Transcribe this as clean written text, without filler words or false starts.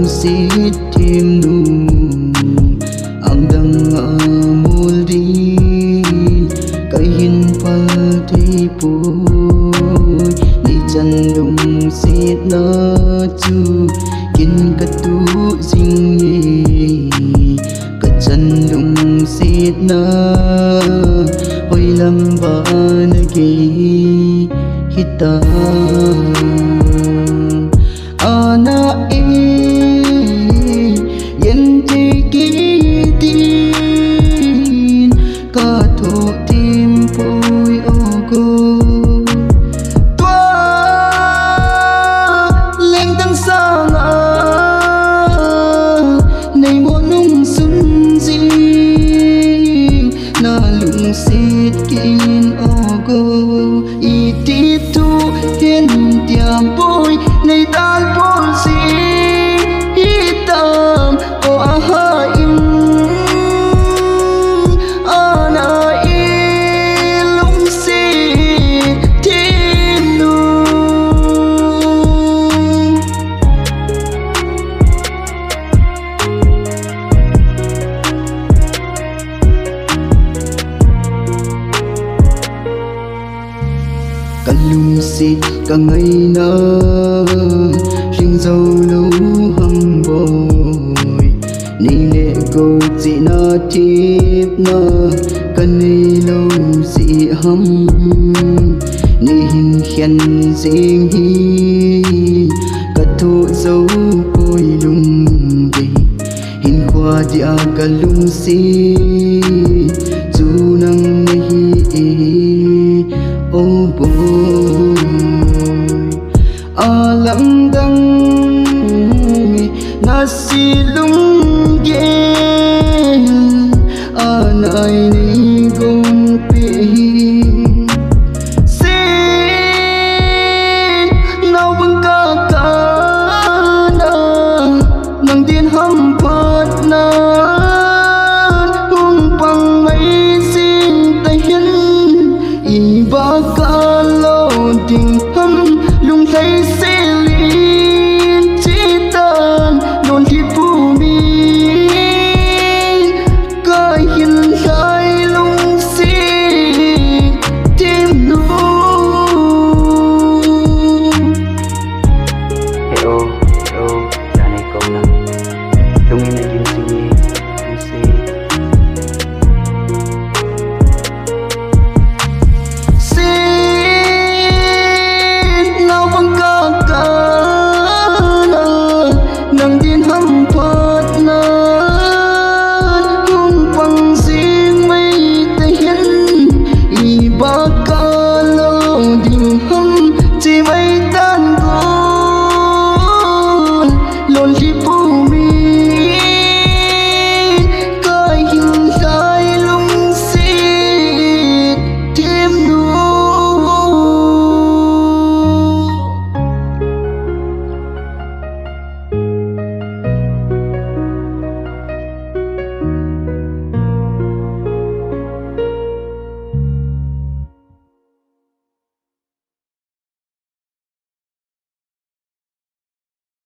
xít thêm nụ ang đang ngỡ mùa đi cái hin phật thi bùi đi chân đụng xít nó chu kinh cất tu dinh nhì cất chân đụng xít nó ôi lâm vợ nơi kỳ hít ta ana yên chỉ kỹ tin cả thổ tim phôi ô cô toa lên tăng xa ngã này muốn nung xuân gì na lung xít kín ô cô y tí thu hiên tiệm bôi này tan bốn gì hitam o aha im ana ilung si tinu cả lung xịt cả ngày na riêng dâu lâu hâm bồi ni lệ câu chị na thiếp na cần ni lâu chị hâm ni hình khen riêng hi cả thô dâu bôi lung đi hình khoa dia cả lung si dù năng hi ô bồi a lặng đắng nasi lu